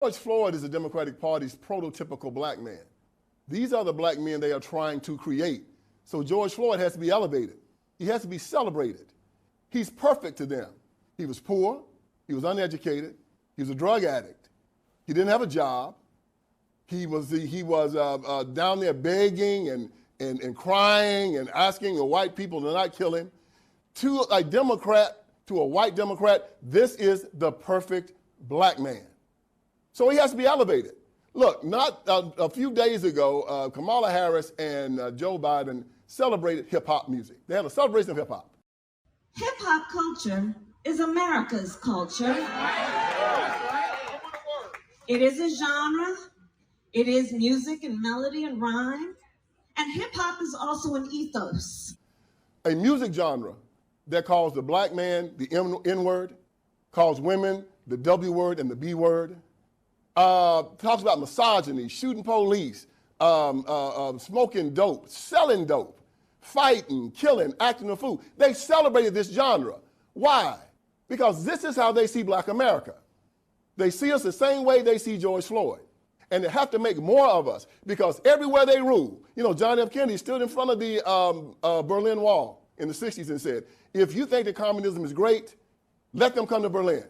George Floyd is the Democratic Party's prototypical black man. These are the black men they are trying to create. So George Floyd has to be elevated. He has to be celebrated. He's perfect to them. He was poor. He was uneducated. He was a drug addict. He didn't have a job. He was down there begging and crying and asking the white people to not kill him. To a Democrat, to a white Democrat, this is the perfect black man. So he has to be elevated. Look, not a few days ago, Kamala Harris and Joe Biden celebrated hip-hop music. They had a celebration of hip-hop. Hip-hop culture is America's culture. It is a genre. It is music and melody and rhyme. And hip-hop is also an ethos. A music genre that calls the black man the N-word, calls women the W word and the B word, talks about misogyny, shooting police, smoking dope, selling dope, fighting, killing, acting a fool. They celebrated this genre. Why? Because this is how they see black America. They see us the same way they see George Floyd. And they have to make more of us because everywhere they rule, you know, John F. Kennedy stood in front of the Berlin Wall in the 60s and said, if you think that communism is great, let them come to Berlin.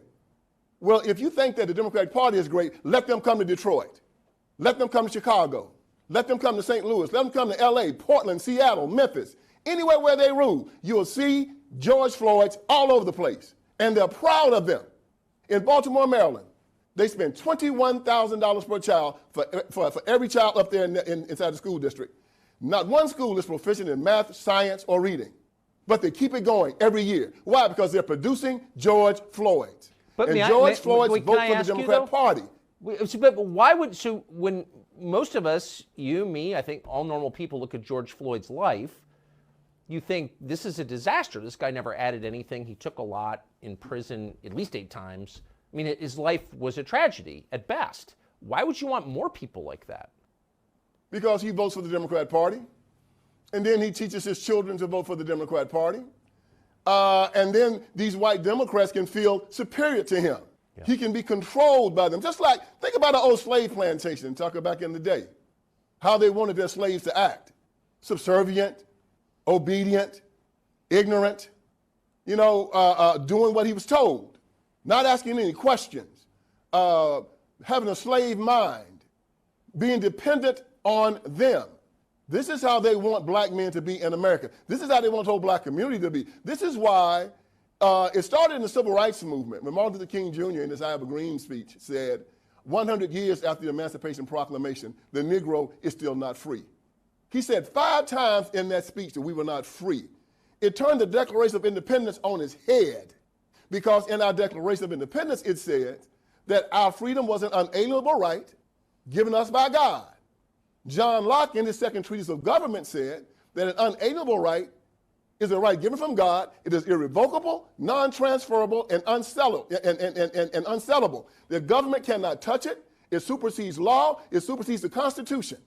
Well, if you think that the Democratic Party is great, let them come to Detroit. Let them come to Chicago. Let them come to St. Louis. Let them come to LA, Portland, Seattle, Memphis. Anywhere where they rule, you'll see George Floyd's all over the place. And they're proud of them. In Baltimore, Maryland, they spend $21,000 per child for every child up there inside the school district. Not one school is proficient in math, science, or reading. But they keep it going every year. Why? Because they're producing George Floyd. And George Floyd's vote for the Democrat Party. But why would, so when most of us, you, me, I think all normal people look at George Floyd's life, you think this is a disaster. This guy never added anything. He took a lot in prison at least 8 times. I mean, his life was a tragedy at best. Why would you want more people like that? Because he votes for the Democrat Party. And then he teaches his children to vote for the Democrat Party. And then these white Democrats can feel superior to him. Yeah. He can be controlled by them. Just like, think about an old slave plantation, talking back in the day, how they wanted their slaves to act. Subservient, obedient, ignorant, you know, doing what he was told, not asking any questions, having a slave mind, being dependent on them. This is how they want black men to be in America. This is how they want the whole black community to be. This is why it started in the civil rights movement. When Martin Luther King Jr. in his I Have a Green speech said, 100 years after the Emancipation Proclamation, the Negro is still not free. He said 5 times in that speech that we were not free. It turned the Declaration of Independence on its head, because in our Declaration of Independence it said that our freedom was an unalienable right given us by God. John Locke, in his second treatise of government, said that an unalienable right is a right given from God. It is irrevocable, non-transferable, and unsellable. The government cannot touch it. It supersedes law. It supersedes the Constitution.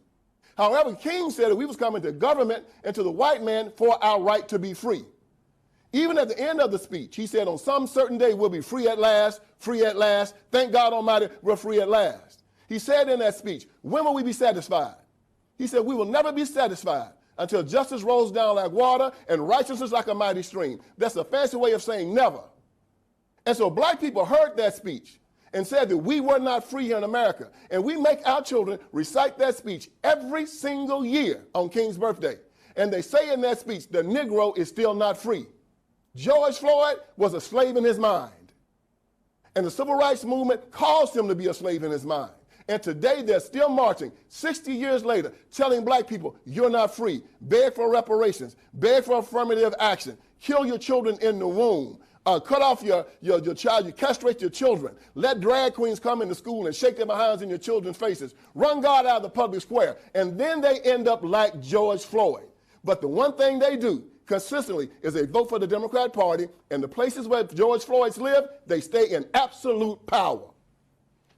However, King said that we was coming to government and to the white man for our right to be free. Even at the end of the speech, he said, on some certain day we'll be free at last, free at last. Thank God Almighty, we're free at last. He said in that speech, when will we be satisfied? He said, we will never be satisfied until justice rolls down like water and righteousness like a mighty stream. That's a fancy way of saying never. And so black people heard that speech and said that we were not free here in America. And we make our children recite that speech every single year on King's birthday. And they say in that speech, the Negro is still not free. George Floyd was a slave in his mind. And the civil rights movement caused him to be a slave in his mind. And today they're still marching, 60 years later, telling black people, you're not free. Beg for reparations. Beg for affirmative action. Kill your children in the womb. Cut off your child. You castrate your children. Let drag queens come into school and shake their behinds in your children's faces. Run God out of the public square. And then they end up like George Floyd. But the one thing they do consistently is they vote for the Democrat Party, and the places where George Floyd's live, they stay in absolute power.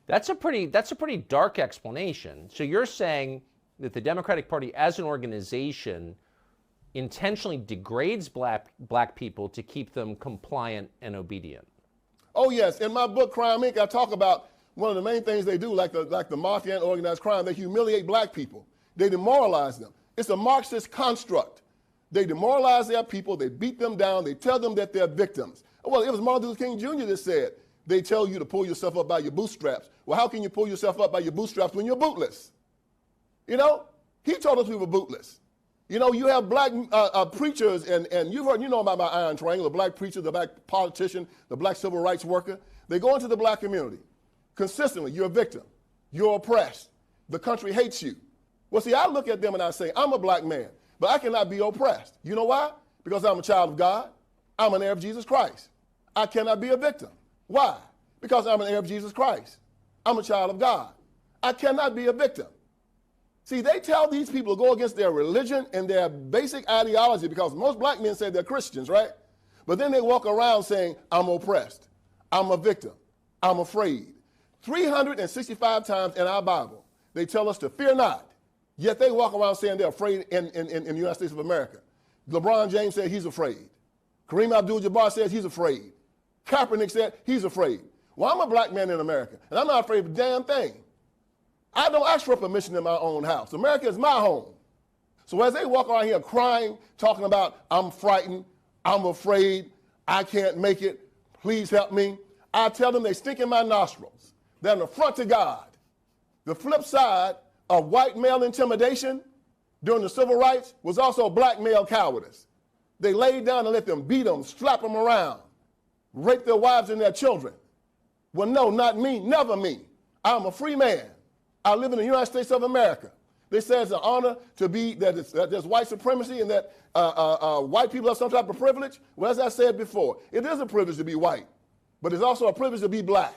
That's a pretty dark explanation. So you're saying that the Democratic Party as an organization intentionally degrades black people to keep them compliant and obedient. Oh yes, in my book Crime Inc. I talk about one of the main things they do, like the mafia and organized crime, they humiliate black people. They demoralize them. It's a Marxist construct. They demoralize their people. They beat them down. They tell them that they're victims. Well, it was Martin Luther King Jr. that said, they tell you to pull yourself up by your bootstraps. Well, how can you pull yourself up by your bootstraps when you're bootless? You know, he told us we were bootless. You know, you have black preachers, and you've heard, you know about my iron triangle, the black preacher, the black politician, the black civil rights worker. They go into the black community. Consistently, you're a victim. You're oppressed. The country hates you. Well, see, I look at them and I say, I'm a black man, but I cannot be oppressed. You know why? Because I'm a child of God. I'm an heir of Jesus Christ. I cannot be a victim. Why? Because I'm an heir of Jesus Christ. I'm a child of God. I cannot be a victim. See, they tell these people to go against their religion and their basic ideology because most black men say they're Christians, right? But then they walk around saying, I'm oppressed. I'm a victim. I'm afraid. 365 times in our Bible, they tell us to fear not. Yet they walk around saying they're afraid in the United States of America. LeBron James said he's afraid. Kareem Abdul-Jabbar says he's afraid. Kaepernick said he's afraid. Well, I'm a black man in America, and I'm not afraid of a damn thing. I don't ask for permission in my own house. America is my home. So as they walk around here crying, talking about, I'm frightened, I'm afraid, I can't make it, please help me, I tell them they stink in my nostrils. They're an affront to God. The flip side of white male intimidation during the civil rights was also black male cowardice. They laid down and let them beat them, slap them around, rape their wives and their children. Well, no, not me, never me. I'm a free man. I live in the United States of America. They say it's an honor to be, that there's white supremacy and that white people have some type of privilege. Well, as I said before, it is a privilege to be white, but it's also a privilege to be black.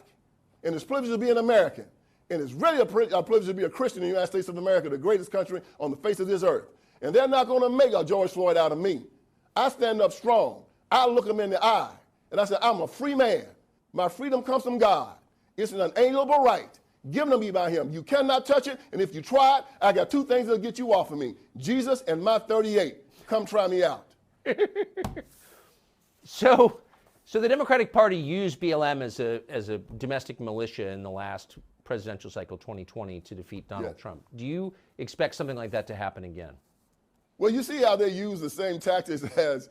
And it's a privilege to be an American. And it's really a privilege to be a Christian in the United States of America, the greatest country on the face of this earth. And they're not going to make a George Floyd out of me. I stand up strong. I look them in the eye. And I say, I'm a free man. My freedom comes from God. It's an unalienable right given to me by him. You cannot touch it. And if you try it, I got two things that'll get you off of me. Jesus and my 38. Come try me out. So the Democratic Party used BLM as a domestic militia in the last presidential cycle, 2020, to defeat Donald Trump. Do you expect something like that to happen again? Well, you see how they use the same tactics as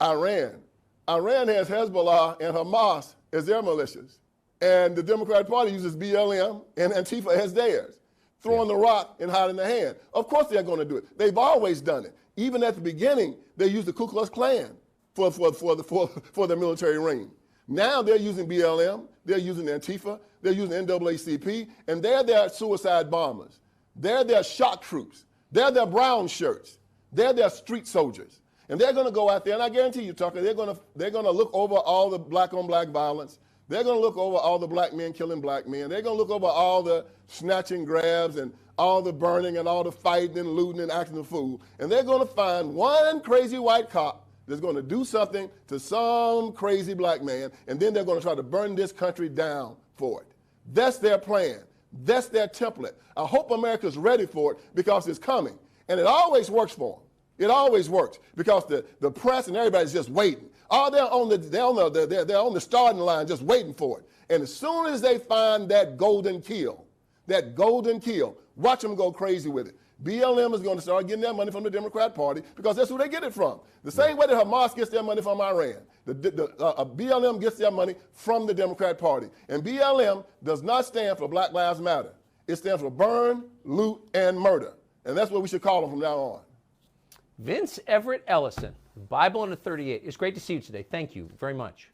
Iran. Iran has Hezbollah and Hamas as their militias. And the Democratic Party uses BLM and Antifa as theirs, throwing the rock and hiding the hand. Of course they're going to do it. They've always done it. Even at the beginning, they used the Ku Klux Klan for the military ring. Now they're using BLM, they're using Antifa, they're using NAACP, and they're their suicide bombers. They're their shock troops. They're their brown shirts. They're their street soldiers. And they're going to go out there, and I guarantee you, Tucker, they're going to look over all the black-on-black violence. They're going to look over all the black men killing black men. They're going to look over all the snatching grabs and all the burning and all the fighting and looting and acting a fool. And they're going to find one crazy white cop that's going to do something to some crazy black man, and then they're going to try to burn this country down for it. That's their plan. That's their template. I hope America's ready for it because it's coming. And it always works for them. It always works because the press and everybody's just waiting. Oh, they're on the starting line just waiting for it. And as soon as they find that golden kill, watch them go crazy with it. BLM is going to start getting their money from the Democrat Party because that's who they get it from. The same way that Hamas gets their money from Iran. BLM gets their money from the Democrat Party. And BLM does not stand for Black Lives Matter. It stands for burn, loot, and murder. And that's what we should call them from now on. Vince Everett Ellison, Bible in a 38. It's great to see you today. Thank you very much.